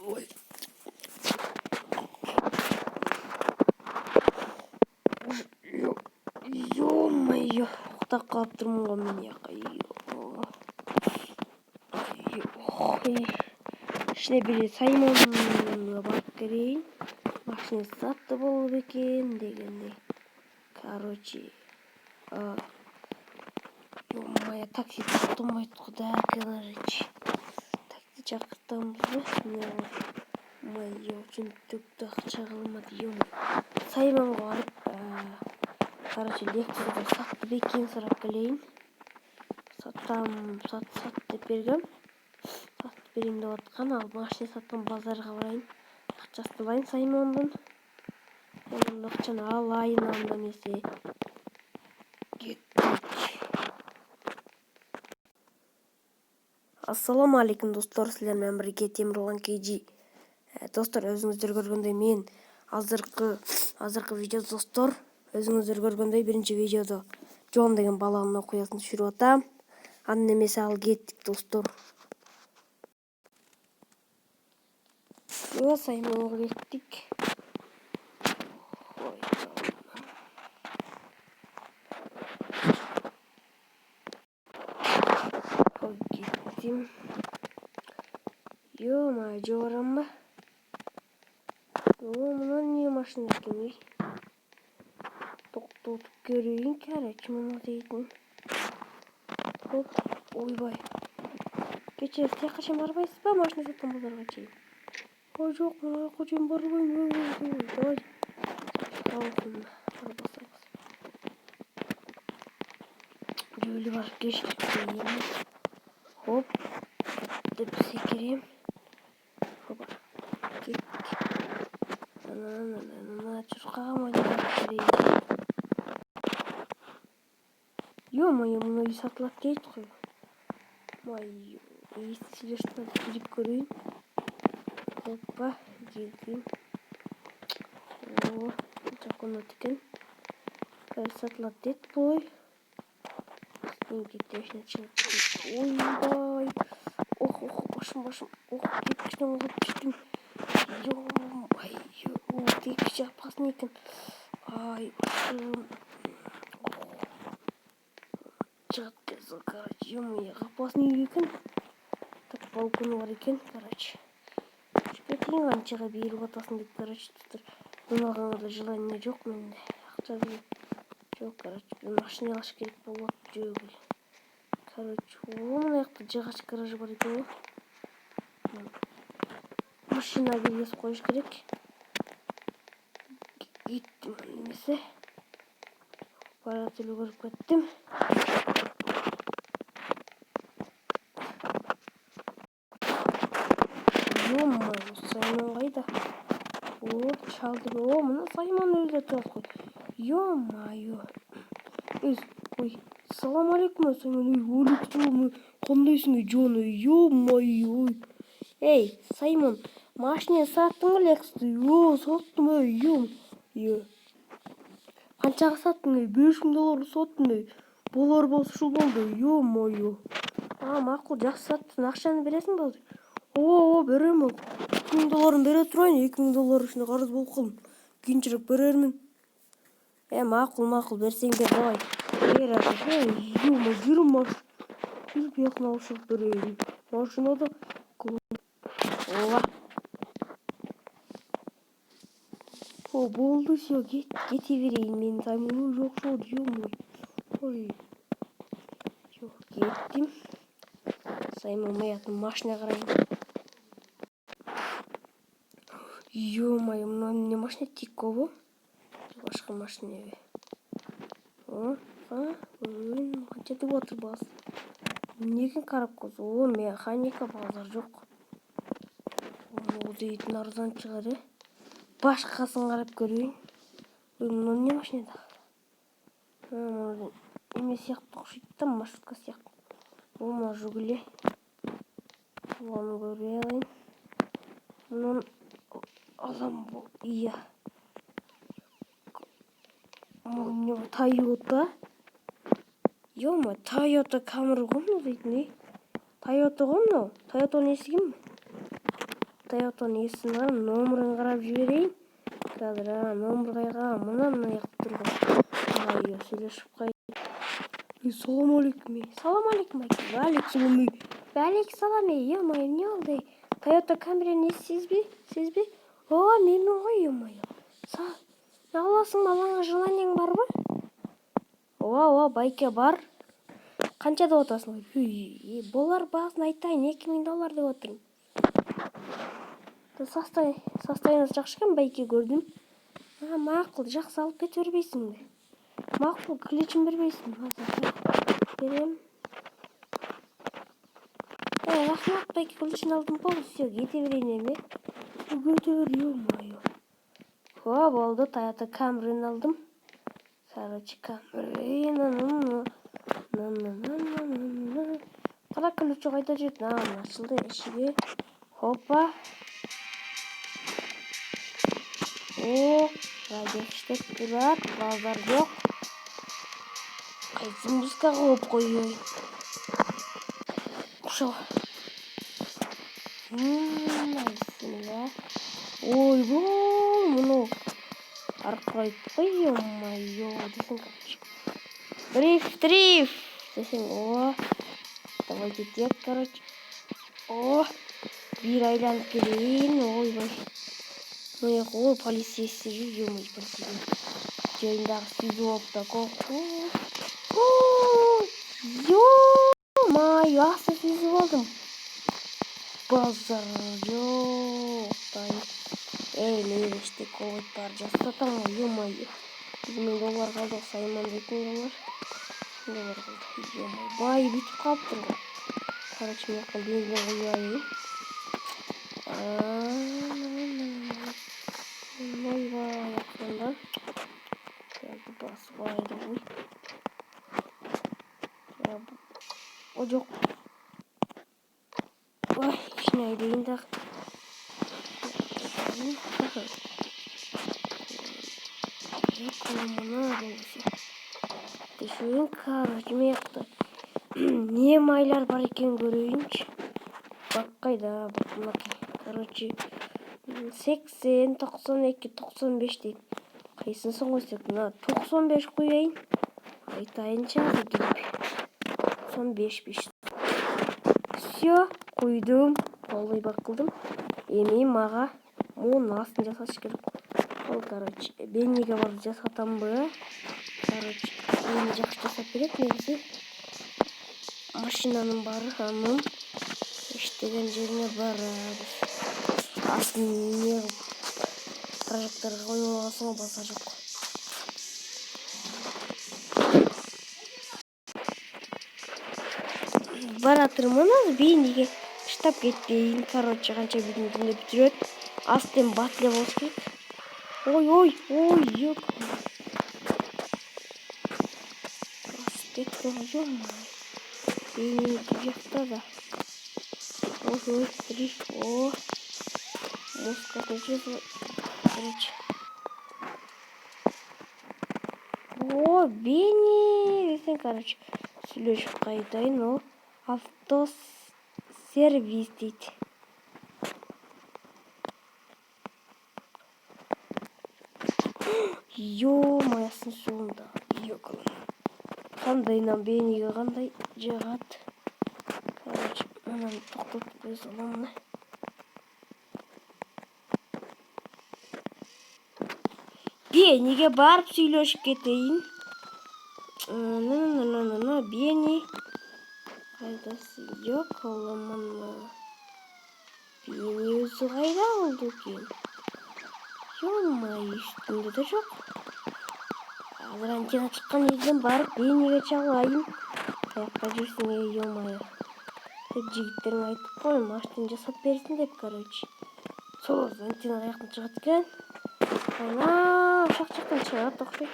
Ой. Ё-моё, уктап калып турмун го мен яка. Ишине бир Саймонго барып келейин. Машинасы сатты болуп экен дегендей. Короче, ё-моё, такси токтомойт го да, короче. Такси чакыртамбызбы? Моё, чынтыкты акча калмады, ё-моё. Саймонго барып, короче, Lexus'u сатты бекин сурап келейин. Сат деп бергем. Сатып берейин деп аткан. Ал машина саткан базарга барайын. Акчасын алайын Саймондун. Onun акчаны алайын, анда эмесе. Ассаламу алейкум достор, силер менен бирге Темирлан KG. Достор, өзүңүздөр көргөндөй мен азыркы видео достор, өзүңүздөр көргөндөй биринчи видеодо Джон деген баланын окуясын түшүрүп атам. Аны эмесе ал кеттик достор. Саймонго кеттик. Gittim. Ё-моё, жобарамба? Мына не машина экен? Токтотуп көрөйүн, короче, мына дейтин. Хоп, ойбай. Кечээ тияка чейин барбайсыз ба, машина саткан базарга чейин? Ой, жок, мен аяка чейин барбайм. Давай. Жөлү барып келишти. Хоп, деп секирем. Хоба, кеттик. Чуркагам ойнап. Ё-моё, мына үй сатылат дейт кой. Моё, эстилештен кирип көрөйүн. Хоппа, кирдим. Жакынат экен. Сатылат дейт бой. Кетешне чыгып. Ойбай. Ох, башым. Ох, кепкичтен калып түштүм. Ё-моё, кепкич апасың экен. Ай, башым. Чыгып келсе, короче, ё-моё, апасың экен. Так, балкону бар экен, короче. Кетейин, анчага берип атасың деп, короче, мынага да желание жок менде. Акча жок, короче, машина алыш керек болот жөбү. Короче, мына жакта жыгач гаражы бар экен го. Машина киргизип коюш керек. Кеттим эмесе. Баратылы көрүп кеттим. Ё-моё, Саймон кайда? Чалды. Мына Саймон өзү атат кой. Ё-моё. Ой, салам алейкум, Саймон. Алейкум, кандайсың, Джон? Ё-моё. Эй, Саймон, машина саттыңбы Lexus'ты? Саттым, ё-моё. Канчага саттың? $5000 саттым. Болор болсо ушул болду. Ё-моё. Макул, жакшы саттың. Акчаны бересиң болду? Берем. $2000 бере турайын. $2000 ушуна карыз болуп калдым. Кийинчерээк берермин. Макул, берсең бер, давай. Бер азыр. Ё-моё, жүрүп бияктан алышып берейин. Машинада. Болду, всё, кете берейин. Мен Саймон жок болду, ё-моё. Ой. Жок, кеттим. Саймон маятын машина карайын. Ё-моё, мына эмне машина Тикобу? Башка машинеби? Канча деп отур баз? Эмнеге карап койсо? Механика базар жок. Дейтин арзан чыгар, Башкасын карап көрөйүн. Мына эмне машина да? Эме сыяктуу окшойт да, маршрутка сыяктуу. Мына Жигули. Муну көрөй алайын. Мунун алам бул. Муну Toyota. Ё-моё, Toyota Camry гомно дейтин. Toyota гомно? Toyota'nын эси ким? Toyota'nын эсин номерин карап жиберейин. Азыр номер кайга мына жакта турган. Айо сүйлөшүп кайт. Салам алейкум. Салам алейкум. Алейкум салам. Ё-моё, эмне болду? Toyota Camry'nin sizби? Ооба, менин ғой, ё-моё. Не кыласың, балаңа желаниең барбы? Ооба, байке бар. Канча деп атасың? Болар баасын айтайын, $2000 деп атырмын. Состояниясы жакшы экен, байке көрдүм. Макул, жакшы алып кете бербейсиңби? Макул, ключун бербейсиң. Берем. Рахмат, байке, ключун алдым. Болду, всё, кете берейин эми. Кете бер, ё-моё. Болду, Toyota Camry'ni алдым. Короче, Camry. Кара ключу кайда жүрөт? Ачылды эшиги. Хопа. Радио иштеп турат, базар жок. Кайсыңызга коюп коеюн. Ошо. Ойбой, муну аркырайт кой, ё-моё, десең, короче. Дрифт, десең, давай кетет, короче. Бир айланып келейин, ойбой. Ой, полицейский жүр, ё-моё, полицейский. Жайындагы сүзүп алып да корктум. Ё-моё, асы сүзүп алдым. Базар жок. Мейли иштеп койбойт, баары жасатам, ё-моё. $2000 калды, Саймон $2000. $2000 калды, ё-моё. Бай бүтүп калыптыр го. Короче, мен жакка бензин куюп алайын. Ойбай, акырында. Басып алайын ғой. О, жок. Ой, ишине айдайын да. Düşün, короче, мен жакта не майлар бар экен көрөйүнчү. Бак кайда, мынакей. Короче, 80, 92, 95 дейт. Кайсысын койсок, 95 коеюн. Айтайынчы азыр келип. 95. Всё, койдум. Полный бак кылдым. Эми мага мунун астын жасаш керек. Ол, короче, бенниге барып жасатамбы? Короче, мени жакшы жасап берет, негизи. Машинанын баары анын иштеген жерине барабыз. Астын не прожекторго коюп алсаң баса жок. Баратырмын, бенниге штаб кетпейин. Короче, канча беннигинде бүтүрөт. Астын батле болуш керек. Ой, ёк. Ё-моё. Бенни жакта да. Ой, дрифт. Музыка тоже. Короче. Бенни. Десең, короче, сүйлөшүп кайтайын. Автосервис дейт. Ё-моё, сунда. Ёк. Кандайынан бенниге кандай жагат. Короче, анан токтотуп кое салам. Бенниге барып сүйлөшүп кетейин. Бенни. Кайдасы жок, оламан. Бенни өзү кайда болду экен? Ё-моё, үстүндө да жок. Азыр антина чыккан жерден барып Бенниге чалайын. Каякта жүрсүң, ё-моё. Жигиттериңе айтып кой, машина жасап берсин деп, короче. Сол антина каяктан чыгат экен? Ошол жактан чыгат окшойт.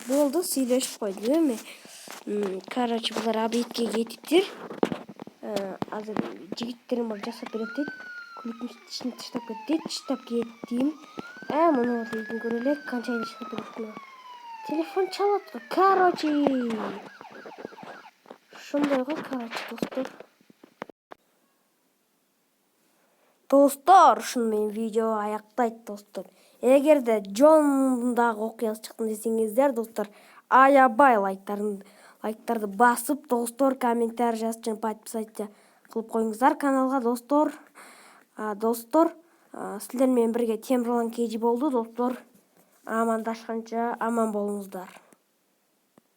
Болду, сүйлөшүп койдум эми. Короче, булар обедке кетиптир. Азыр жигиттерим бар жасап берет дейт. Ключун таштап кет дейт. Таштап кеттим. Муну дейин көрө элек, канча жасап берет. Телефон чалат. Короче. Ошондой го, короче, достор. Достор, ушуну менен видео аяктайт достор. Эгерде Джондагы окуясы чыкты десеңиздер, достор, аябай лайктарды басып, достор, комментарий жазып, жана подписаться кылып коюңуздар каналга, достор. Достор, силер менен бирге Темирлан KG болду, достор. Амандашканча аман болуңуздар.